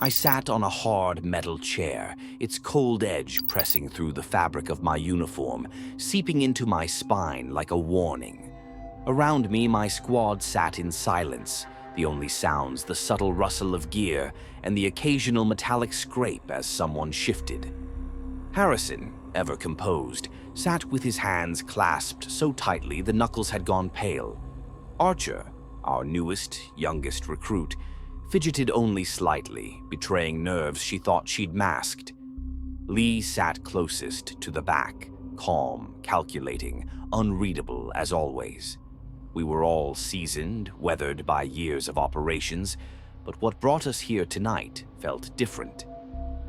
I sat on a hard metal chair, its cold edge pressing through the fabric of my uniform, seeping into my spine like a warning. Around me, my squad sat in silence, the only sounds the subtle rustle of gear and the occasional metallic scrape as someone shifted. Harrison, ever composed, sat with his hands clasped so tightly the knuckles had gone pale. Archer, our newest, youngest recruit, fidgeted only slightly, betraying nerves she thought she'd masked. Lee sat closest to the back, calm, calculating, unreadable as always. We were all seasoned, weathered by years of operations, but what brought us here tonight felt different.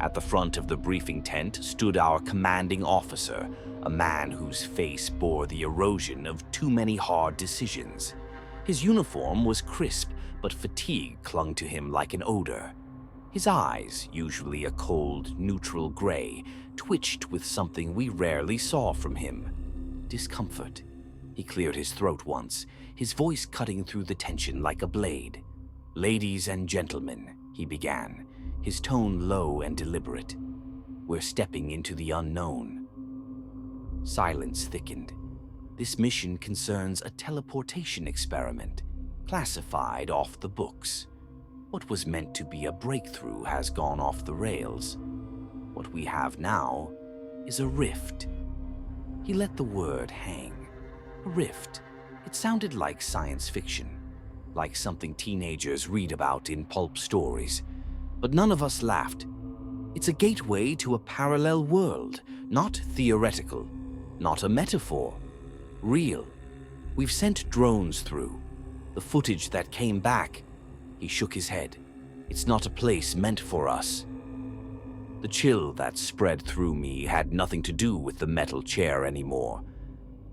At the front of the briefing tent stood our commanding officer, a man whose face bore the erosion of too many hard decisions. His uniform was crisp, but fatigue clung to him like an odor. His eyes, usually a cold, neutral gray, twitched with something we rarely saw from him: discomfort. He cleared his throat once, his voice cutting through the tension like a blade. "Ladies and gentlemen," he began, his tone low and deliberate, "we're stepping into the unknown." Silence thickened. This mission concerns a teleportation experiment, classified off the books. What was meant to be a breakthrough has gone off the rails. What we have now is a rift. He let the word hang. A rift. It sounded like science fiction, like something teenagers read about in pulp stories. But none of us laughed. It's a gateway to a parallel world, not theoretical, not a metaphor. Real. We've sent drones through. The footage that came back, he shook his head. It's not a place meant for us. The chill that spread through me had nothing to do with the metal chair anymore.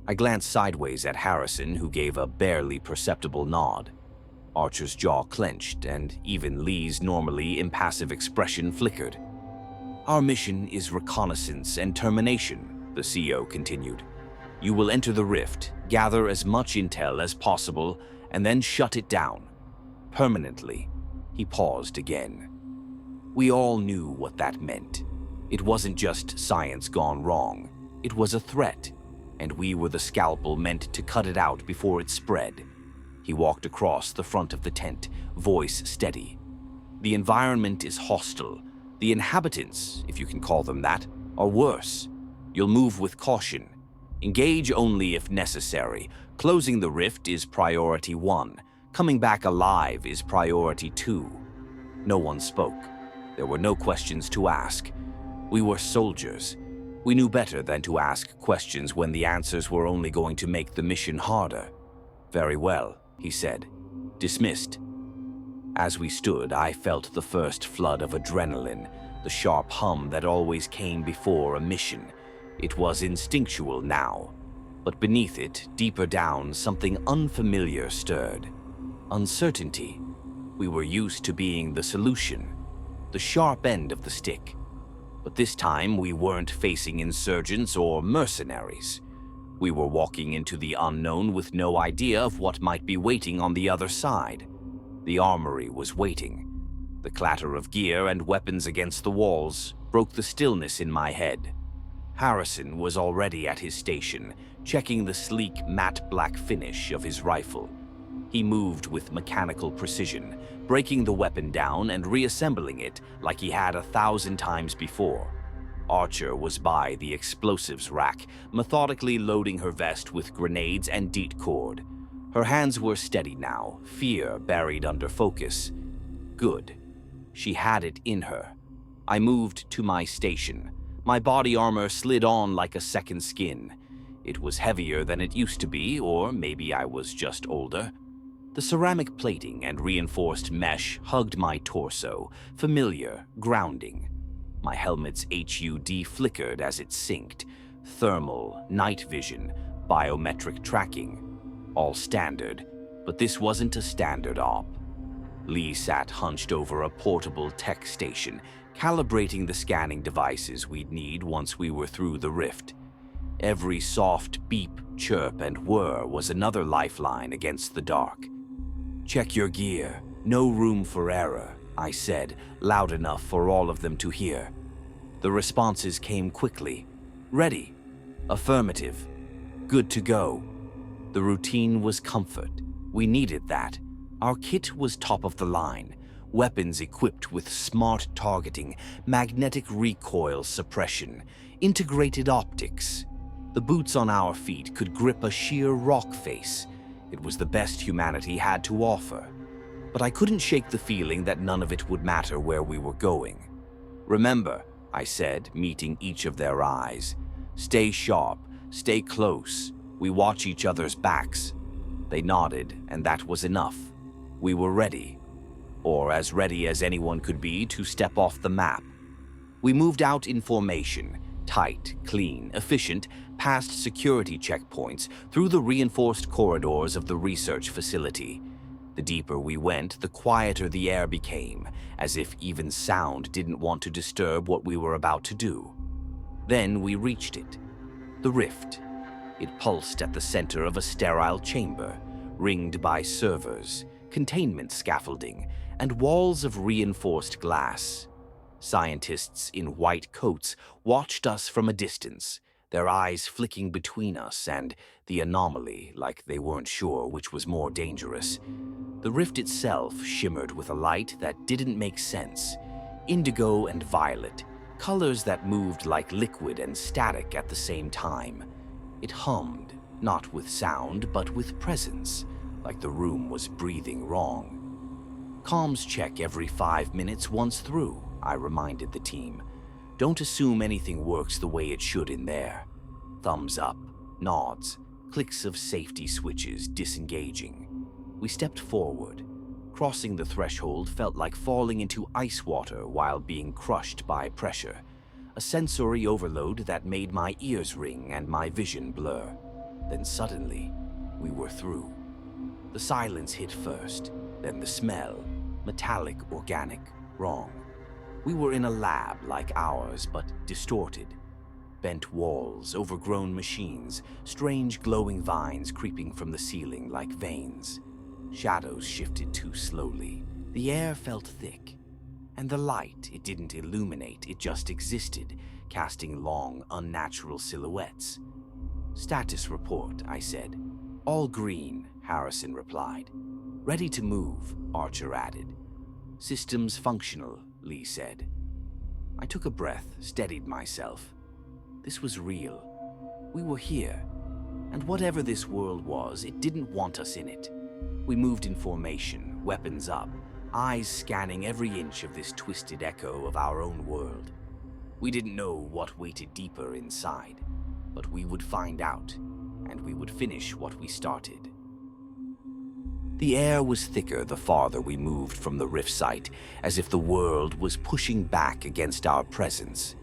I glanced sideways at Harrison, who gave a barely perceptible nod. Archer's jaw clenched, and even Lee's normally impassive expression flickered. "Our mission is reconnaissance and termination," the CO continued. "You will enter the rift, gather as much intel as possible, and then shut it down. Permanently." He paused again. We all knew what that meant. It wasn't just science gone wrong. It was a threat, and we were the scalpel meant to cut it out before it spread. He walked across the front of the tent, voice steady. "The environment is hostile. The inhabitants, if you can call them that, are worse. You'll move with caution. Engage only if necessary. Closing the rift is priority 1. Coming back alive is priority 2. No one spoke. There were no questions to ask. We were soldiers. We knew better than to ask questions when the answers were only going to make the mission harder. "Very well," he said. "Dismissed." As we stood, I felt the first flood of adrenaline, the sharp hum that always came before a mission. It was instinctual now, but beneath it, deeper down, something unfamiliar stirred. Uncertainty. We were used to being the solution, the sharp end of the stick. But this time, we weren't facing insurgents or mercenaries. We were walking into the unknown with no idea of what might be waiting on the other side. The armory was waiting. The clatter of gear and weapons against the walls broke the stillness in my head. Harrison was already at his station, checking the sleek, matte black finish of his rifle. He moved with mechanical precision, breaking the weapon down and reassembling it like he had 1,000 times before. Archer was by the explosives rack, methodically loading her vest with grenades and DEET cord. Her hands were steady now, fear buried under focus. Good. She had it in her. I moved to my station. My body armor slid on like a second skin. It was heavier than it used to be, or maybe I was just older. The ceramic plating and reinforced mesh hugged my torso, familiar, grounding. My helmet's HUD flickered as it synced. Thermal, night vision, biometric tracking. All standard, but this wasn't a standard op. Lee sat hunched over a portable tech station, calibrating the scanning devices we'd need once we were through the rift. Every soft beep, chirp, and whir was another lifeline against the dark. "Check your gear. No room for error," I said, loud enough for all of them to hear. The responses came quickly. Ready. Affirmative. Good to go. The routine was comfort. We needed that. Our kit was top of the line. Weapons equipped with smart targeting, magnetic recoil suppression, integrated optics. The boots on our feet could grip a sheer rock face. It was the best humanity had to offer. But I couldn't shake the feeling that none of it would matter where we were going. Remember, I said, meeting each of their eyes. Stay sharp, stay close. We watch each other's backs. They nodded, and that was enough. We were ready. Or as ready as anyone could be to step off the map. We moved out in formation, tight, clean, efficient, past security checkpoints, through the reinforced corridors of the research facility. The deeper we went, the quieter the air became, as if even sound didn't want to disturb what we were about to do. Then we reached it. The rift. It pulsed at the center of a sterile chamber, ringed by servers, containment scaffolding, and walls of reinforced glass. Scientists in white coats watched us from a distance, their eyes flicking between us and the anomaly, like they weren't sure which was more dangerous. The rift itself shimmered with a light that didn't make sense. Indigo and violet, colors that moved like liquid and static at the same time. It hummed, not with sound, but with presence, like the room was breathing wrong. Comms check every 5 minutes once through, I reminded the team. Don't assume anything works the way it should in there. Thumbs up, nods, clicks of safety switches disengaging. We stepped forward. Crossing the threshold felt like falling into ice water while being crushed by pressure. A sensory overload that made my ears ring and my vision blur. Then suddenly, we were through. The silence hit first, then the smell. Metallic, organic, wrong. We were in a lab like ours, but distorted. Bent walls, overgrown machines, strange glowing vines creeping from the ceiling like veins. Shadows shifted too slowly. The air felt thick. And the light, it didn't illuminate, it just existed, casting long, unnatural silhouettes. Status report, I said. All green, Harrison replied. Ready to move, Archer added. Systems functional, Lee said. I took a breath, steadied myself. This was real. We were here. And whatever this world was, it didn't want us in it. We moved in formation, weapons up, eyes scanning every inch of this twisted echo of our own world. We didn't know what waited deeper inside, but we would find out, and we would finish what we started. The air was thicker the farther we moved from the rift site, as if the world was pushing back against our presence.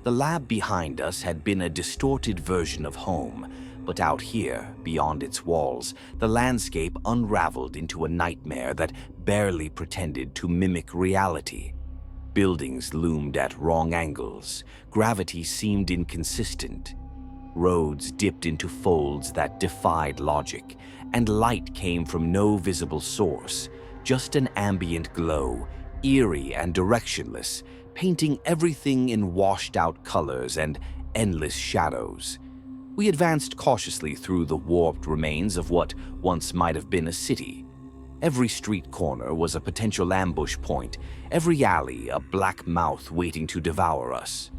The lab behind us had been a distorted version of home, but out here, beyond its walls, the landscape unraveled into a nightmare that barely pretended to mimic reality. Buildings loomed at wrong angles, gravity seemed inconsistent. Roads dipped into folds that defied logic, and light came from no visible source, just an ambient glow, eerie and directionless, painting everything in washed-out colors and endless shadows. We advanced cautiously through the warped remains of what once might have been a city. Every street corner was a potential ambush point, every alley a black mouth waiting to devour us.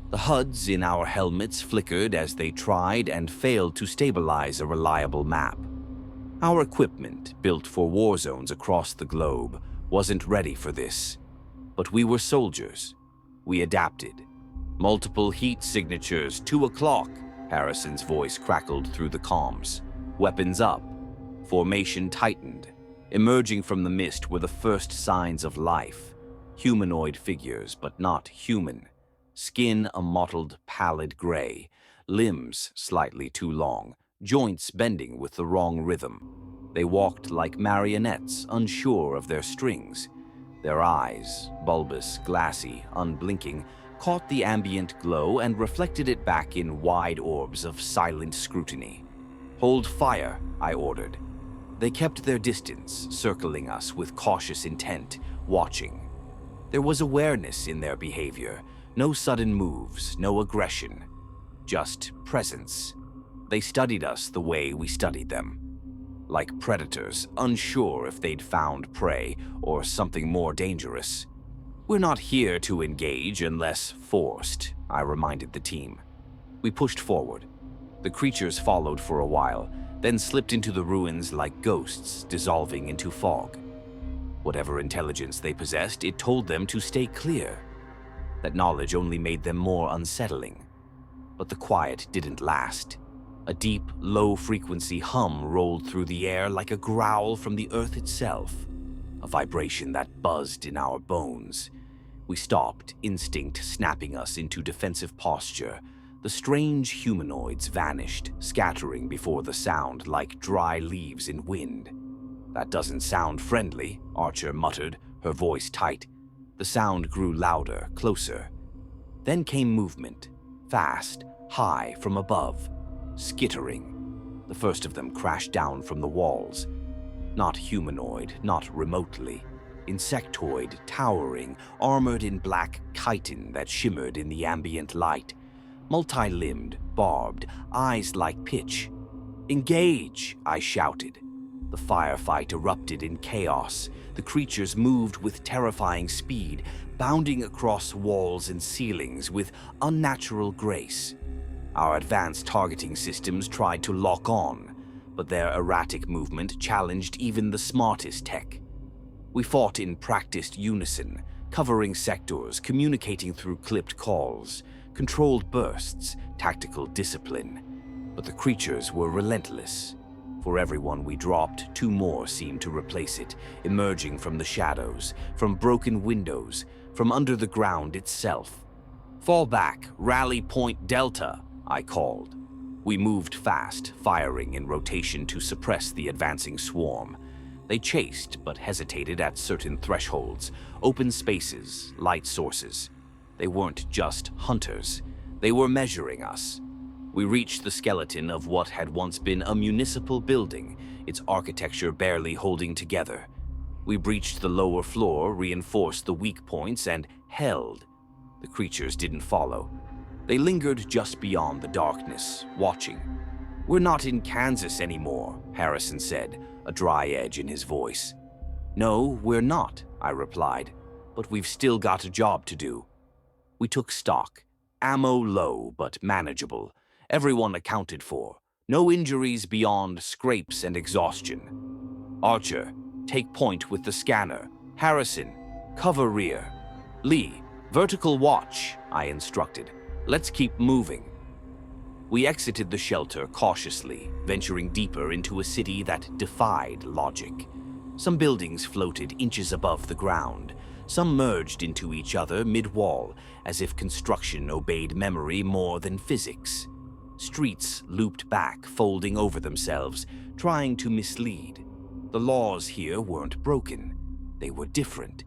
The HUDs in our helmets flickered as they tried and failed to stabilize a reliable map. Our equipment, built for war zones across the globe, wasn't ready for this. But we were soldiers. We adapted. Multiple heat signatures, 2 o'clock, Harrison's voice crackled through the comms. Weapons up. Formation tightened. Emerging from the mist were the first signs of life. Humanoid figures, but not human. Skin a mottled, pallid gray. Limbs slightly too long. Joints bending with the wrong rhythm. They walked like marionettes, unsure of their strings. Their eyes, bulbous, glassy, unblinking, caught the ambient glow and reflected it back in wide orbs of silent scrutiny. Hold fire, I ordered. They kept their distance, circling us with cautious intent, watching. There was awareness in their behavior, no sudden moves, no aggression, just presence. They studied us the way we studied them. Like predators, unsure if they'd found prey or something more dangerous. We're not here to engage unless forced, I reminded the team. We pushed forward. The creatures followed for a while, then slipped into the ruins like ghosts dissolving into fog. Whatever intelligence they possessed, it told them to stay clear. That knowledge only made them more unsettling. But the quiet didn't last. A deep, low-frequency hum rolled through the air like a growl from the earth itself, a vibration that buzzed in our bones. We stopped, instinct snapping us into defensive posture. The strange humanoids vanished, scattering before the sound like dry leaves in wind. "That doesn't sound friendly," Archer muttered, her voice tight. The sound grew louder, closer. Then came movement, fast, high from above. Skittering. The first of them crashed down from the walls. Not humanoid, not remotely. Insectoid, towering, armored in black chitin that shimmered in the ambient light. Multi-limbed, barbed, eyes like pitch. "Engage!" I shouted. The firefight erupted in chaos. The creatures moved with terrifying speed, bounding across walls and ceilings with unnatural grace. Our advanced targeting systems tried to lock on, but their erratic movement challenged even the smartest tech. We fought in practiced unison, covering sectors, communicating through clipped calls, controlled bursts, tactical discipline. But the creatures were relentless. For every one we dropped, two more seemed to replace it, emerging from the shadows, from broken windows, from under the ground itself. "Fall back, rally point Delta," I called. We moved fast, firing in rotation to suppress the advancing swarm. They chased, but hesitated at certain thresholds, open spaces, light sources. They weren't just hunters. They were measuring us. We reached the skeleton of what had once been a municipal building, its architecture barely holding together. We breached the lower floor, reinforced the weak points, and held. The creatures didn't follow. They lingered just beyond the darkness, watching. "We're not in Kansas anymore," Harrison said, a dry edge in his voice. "No, we're not," I replied, "but we've still got a job to do." We took stock. Ammo low, but manageable. Everyone accounted for. No injuries beyond scrapes and exhaustion. "Archer, take point with the scanner. Harrison, cover rear. Lee, vertical watch," I instructed. "Let's keep moving." We exited the shelter cautiously, venturing deeper into a city that defied logic. Some buildings floated inches above the ground. Some merged into each other mid-wall, as if construction obeyed memory more than physics. Streets looped back, folding over themselves, trying to mislead. The laws here weren't broken. They were different.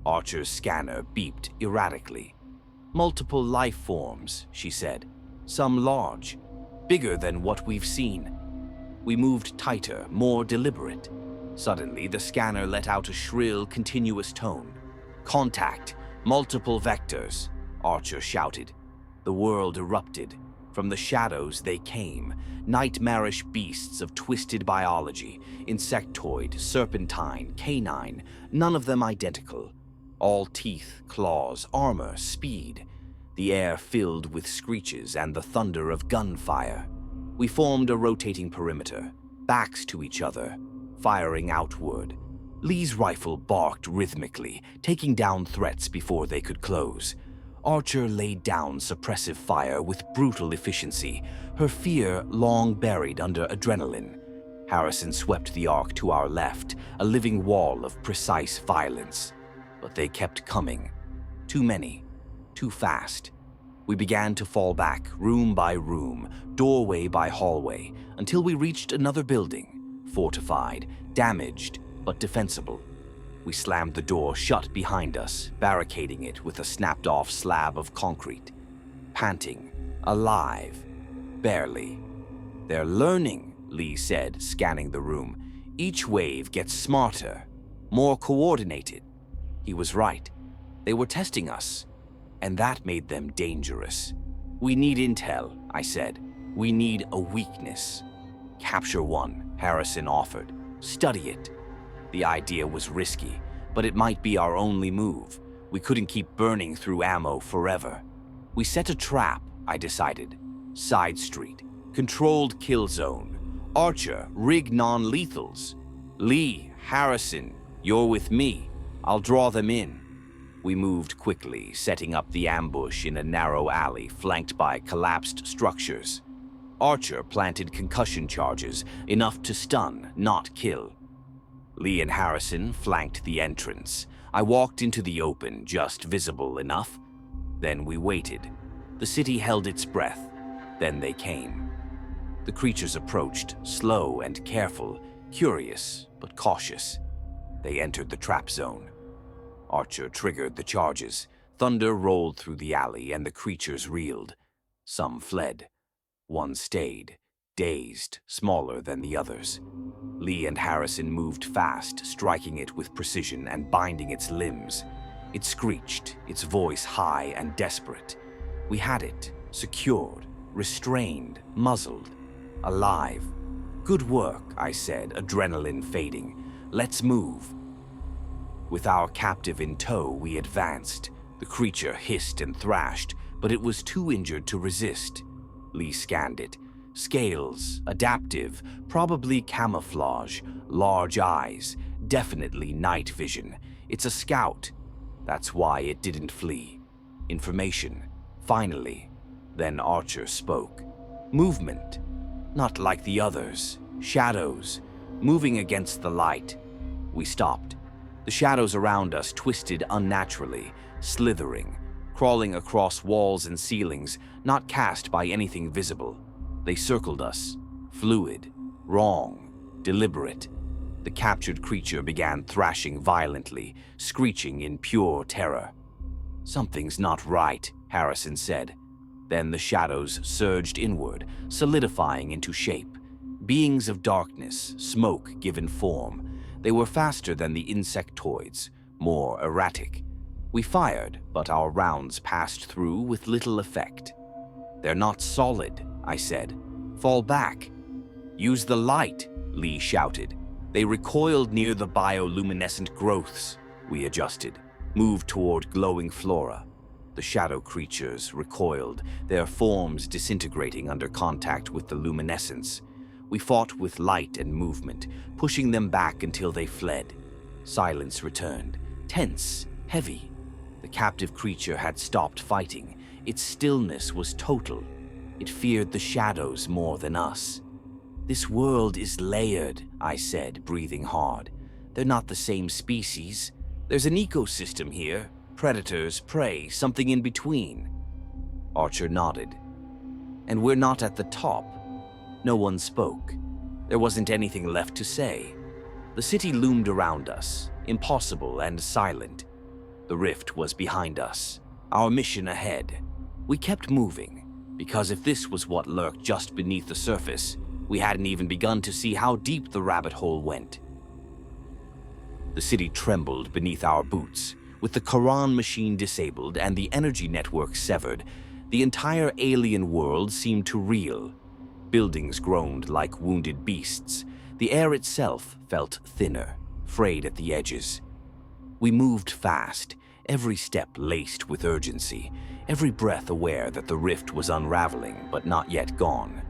Archer's scanner beeped erratically. "Multiple life forms," she said. "Some large, bigger than what we've seen." We moved tighter, more deliberate. Suddenly, the scanner let out a shrill, continuous tone. "Contact! Multiple vectors!" Archer shouted. The world erupted. From the shadows they came, nightmarish beasts of twisted biology, insectoid, serpentine, canine, none of them identical. All teeth, claws, armor, speed. The air filled with screeches and the thunder of gunfire. We formed a rotating perimeter, backs to each other, firing outward. Lee's rifle barked rhythmically, taking down threats before they could close. Archer laid down suppressive fire with brutal efficiency, her fear long buried under adrenaline. Harrison swept the arc to our left, a living wall of precise violence. But they kept coming. Too many. Too fast. We began to fall back, room by room, doorway by hallway, until we reached another building, fortified, damaged, but defensible. We slammed the door shut behind us, barricading it with a snapped-off slab of concrete. Panting. Alive. Barely. "They're learning," Lee said, scanning the room. "Each wave gets smarter, more coordinated." He was right. They were testing us, and that made them dangerous. We need intel, I said. We need a weakness. Capture one, Harrison offered. Study it. The idea was risky, but it might be our only move. We couldn't keep burning through ammo forever. We set a trap, I decided. Side street. Controlled kill zone. Archer, rig non-lethals. Lee, Harrison, you're with me. I'll draw them in. We moved quickly, setting up the ambush in a narrow alley flanked by collapsed structures. Archer planted concussion charges, enough to stun, not kill. Lee and Harrison flanked the entrance. I walked into the open, just visible enough. Then we waited. The city held its breath. Then they came. The creatures approached, slow and careful, curious but cautious. They entered the trap zone. Archer triggered the charges. Thunder rolled through the alley and the creatures reeled. Some fled. One stayed, dazed, smaller than the others. Lee and Harrison moved fast, striking it with precision and binding its limbs. It screeched, its voice high and desperate. We had it, secured, restrained, muzzled, alive. Good work, I said, adrenaline fading. Let's move. With our captive in tow, we advanced. The creature hissed and thrashed, but it was too injured to resist. Lee scanned it. Scales, adaptive, probably camouflage, large eyes, definitely night vision. It's a scout. That's why it didn't flee. Information. Finally. Then Archer spoke. Movement. Not like the others. Shadows. Moving against the light. We stopped. The shadows around us twisted unnaturally, slithering, crawling across walls and ceilings, not cast by anything visible. They circled us, fluid, wrong, deliberate. The captured creature began thrashing violently, screeching in pure terror. Something's not right, Harrison said. Then the shadows surged inward, solidifying into shape. Beings of darkness, smoke given form. They were faster than the insectoids, more erratic. We fired, but our rounds passed through with little effect. They're not solid, I said. Fall back. Use the light, Lee shouted. They recoiled near the bioluminescent growths. We adjusted, moved toward glowing flora. The shadow creatures recoiled, their forms disintegrating under contact with the luminescence. We fought with light and movement, pushing them back until they fled. Silence returned, tense, heavy. The captive creature had stopped fighting. Its stillness was total. It feared the shadows more than us. This world is layered, I said, breathing hard. They're not the same species. There's an ecosystem here. Predators, prey, something in between. Archer nodded. And we're not at the top. No one spoke. There wasn't anything left to say. The city loomed around us, impossible and silent. The rift was behind us, our mission ahead. We kept moving, because if this was what lurked just beneath the surface, we hadn't even begun to see how deep the rabbit hole went. The city trembled beneath our boots. With the Quran machine disabled and the energy network severed, the entire alien world seemed to reel. Buildings groaned like wounded beasts. The air itself felt thinner, frayed at the edges. We moved fast, every step laced with urgency, every breath aware that the rift was unraveling but not yet gone.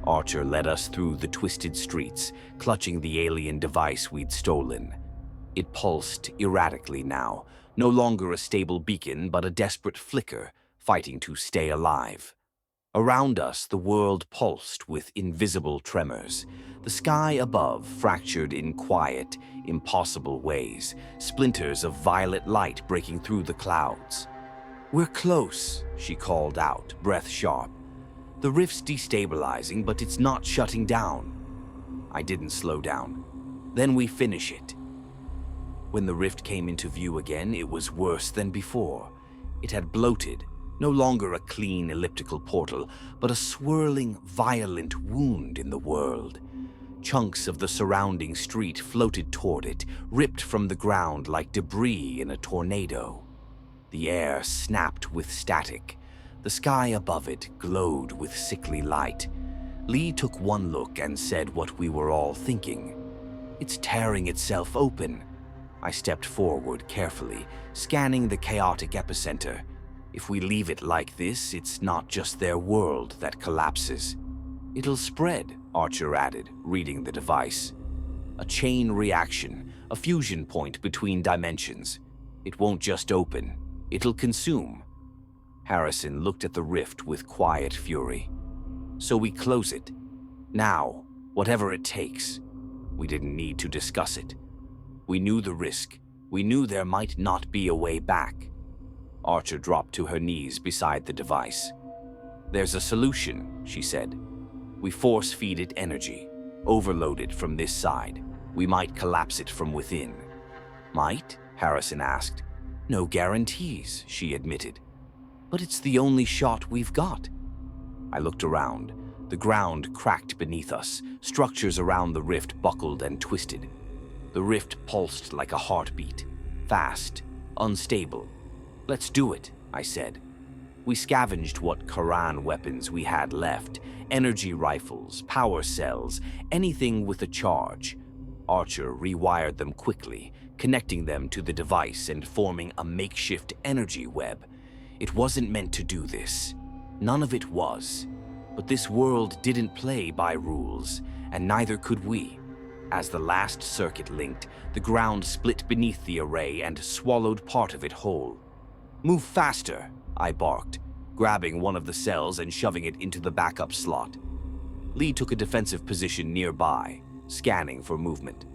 Archer led us through the twisted streets, clutching the alien device we'd stolen. It pulsed erratically now, no longer a stable beacon but a desperate flicker, fighting to stay alive. Around us, the world pulsed with invisible tremors. The sky above fractured in quiet, impossible ways, splinters of violet light breaking through the clouds. "We're close," she called out, breath sharp. "The rift's destabilizing, but it's not shutting down." I didn't slow down. "Then we finish it." When the rift came into view again, it was worse than before. It had bloated. No longer a clean elliptical portal, but a swirling, violent wound in the world. Chunks of the surrounding street floated toward it, ripped from the ground like debris in a tornado. The air snapped with static. The sky above it glowed with sickly light. Lee took one look and said what we were all thinking. "It's tearing itself open." I stepped forward carefully, scanning the chaotic epicenter. If we leave it like this, it's not just their world that collapses. "It'll spread," Archer added, reading the device. "A chain reaction, a fusion point between dimensions. It won't just open, it'll consume." Harrison looked at the rift with quiet fury. "So we close it. Now, whatever it takes." We didn't need to discuss it. We knew the risk. We knew there might not be a way back. Archer dropped to her knees beside the device. "There's a solution," she said. "We force feed it energy, overload it from this side. We might collapse it from within." "Might?" Harrison asked. "No guarantees," she admitted. "But it's the only shot we've got." I looked around. The ground cracked beneath us. Structures around the rift buckled and twisted. The rift pulsed like a heartbeat. Fast, unstable. "Let's do it," I said. We scavenged what Quran weapons we had left. Energy rifles, power cells, anything with a charge. Archer rewired them quickly, connecting them to the device and forming a makeshift energy web. It wasn't meant to do this. None of it was. But this world didn't play by rules, and neither could we. As the last circuit linked, the ground split beneath the array and swallowed part of it whole. "Move faster," I barked, grabbing one of the cells and shoving it into the backup slot. Lee took a defensive position nearby, scanning for movement.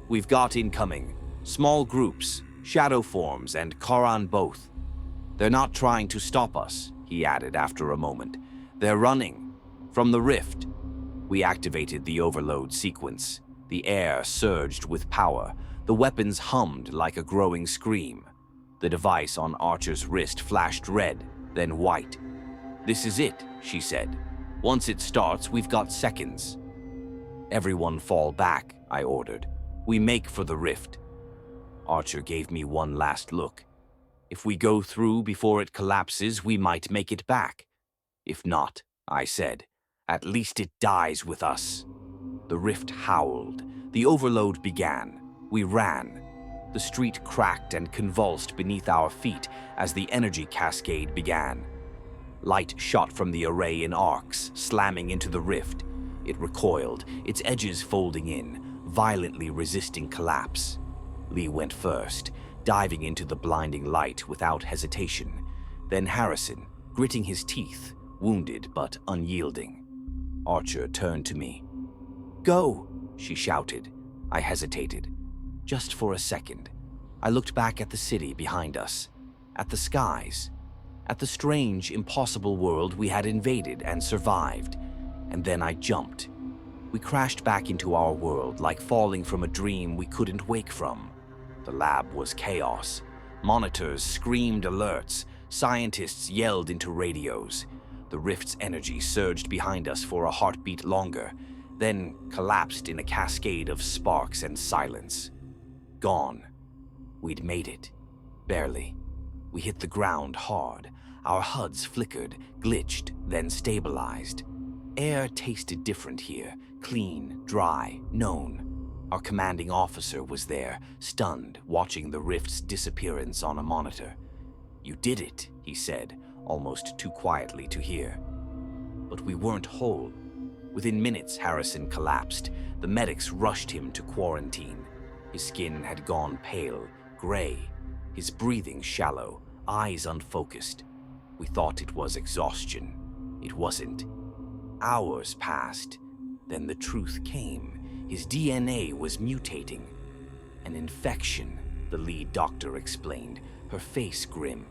"We've got incoming. Small groups, shadow forms, and Karan both. They're not trying to stop us," he added after a moment. "They're running. From the rift." We activated the overload sequence. The air surged with power. The weapons hummed like a growing scream. The device on Archer's wrist flashed red, then white. "This is it," she said. "Once it starts, we've got seconds." "Everyone fall back," I ordered. "We make for the rift." Archer gave me one last look. "If we go through before it collapses, we might make it back. If not," I said, "at least it dies with us." The rift howled. The overload began. We ran. The street cracked and convulsed beneath our feet as the energy cascade began. Light shot from the array in arcs, slamming into the rift. It recoiled, its edges folding in, violently resisting collapse. Lee went first, diving into the blinding light without hesitation. Then Harrison, gritting his teeth, wounded but unyielding. Archer turned to me. "Go," she shouted. I hesitated. Just for a second. I looked back at the city behind us, at the skies, at the strange, impossible world we had invaded and survived, and then I jumped. We crashed back into our world like falling from a dream we couldn't wake from. The lab was chaos. Monitors screamed alerts. Scientists yelled into radios. The rift's energy surged behind us for a heartbeat longer, then collapsed in a cascade of sparks and silence. Gone. We'd made it. Barely. We hit the ground hard. Our HUDs flickered, glitched, then stabilized. Air tasted different here, clean, dry, known. Our commanding officer was there, stunned, watching the rift's disappearance on a monitor. "You did it," he said, almost too quietly to hear. But we weren't whole. Within minutes, Harrison collapsed. The medics rushed him to quarantine. His skin had gone pale, gray, his breathing shallow, eyes unfocused. We thought it was exhaustion. It wasn't. Hours passed. Then the truth came. His DNA was mutating. An infection, the lead doctor explained, her face grim.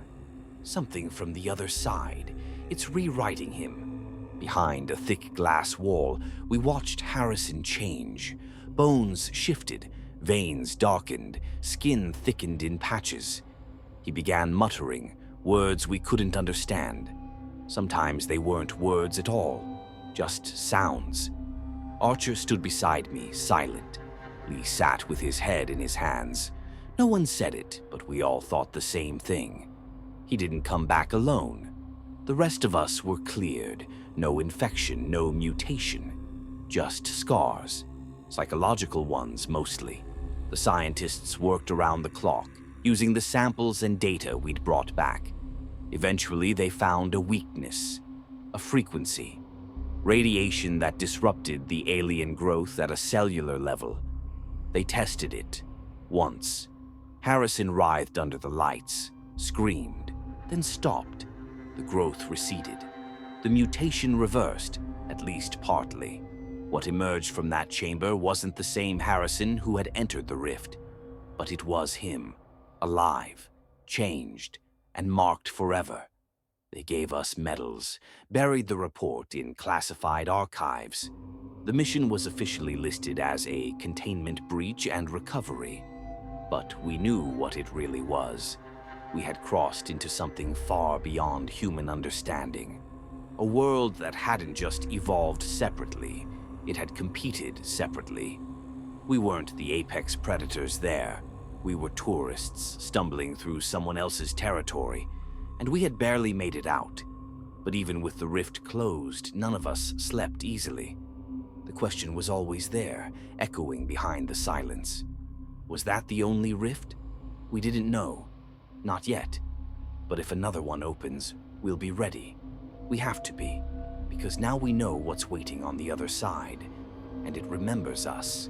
Something from the other side. It's rewriting him. Behind a thick glass wall, we watched Harrison change. Bones shifted, veins darkened, skin thickened in patches. He began muttering, words we couldn't understand. Sometimes they weren't words at all, just sounds. Archer stood beside me, silent. Lee sat with his head in his hands. No one said it, but we all thought the same thing. He didn't come back alone. The rest of us were cleared. No infection, no mutation. Just scars. Psychological ones, mostly. The scientists worked around the clock, using the samples and data we'd brought back. Eventually, they found a weakness, a frequency. Radiation that disrupted the alien growth at a cellular level. They tested it. Once. Harrison writhed under the lights, screamed, then stopped. The growth receded. The mutation reversed, at least partly. What emerged from that chamber wasn't the same Harrison who had entered the rift, but it was him, alive, changed, and marked forever. They gave us medals, buried the report in classified archives. The mission was officially listed as a containment breach and recovery, but we knew what it really was. We had crossed into something far beyond human understanding. A world that hadn't just evolved separately, it had competed separately. We weren't the apex predators there. We were tourists stumbling through someone else's territory, and we had barely made it out. But even with the rift closed, none of us slept easily. The question was always there, echoing behind the silence. Was that the only rift? We didn't know. Not yet. But if another one opens, we'll be ready. We have to be, because now we know what's waiting on the other side, and it remembers us.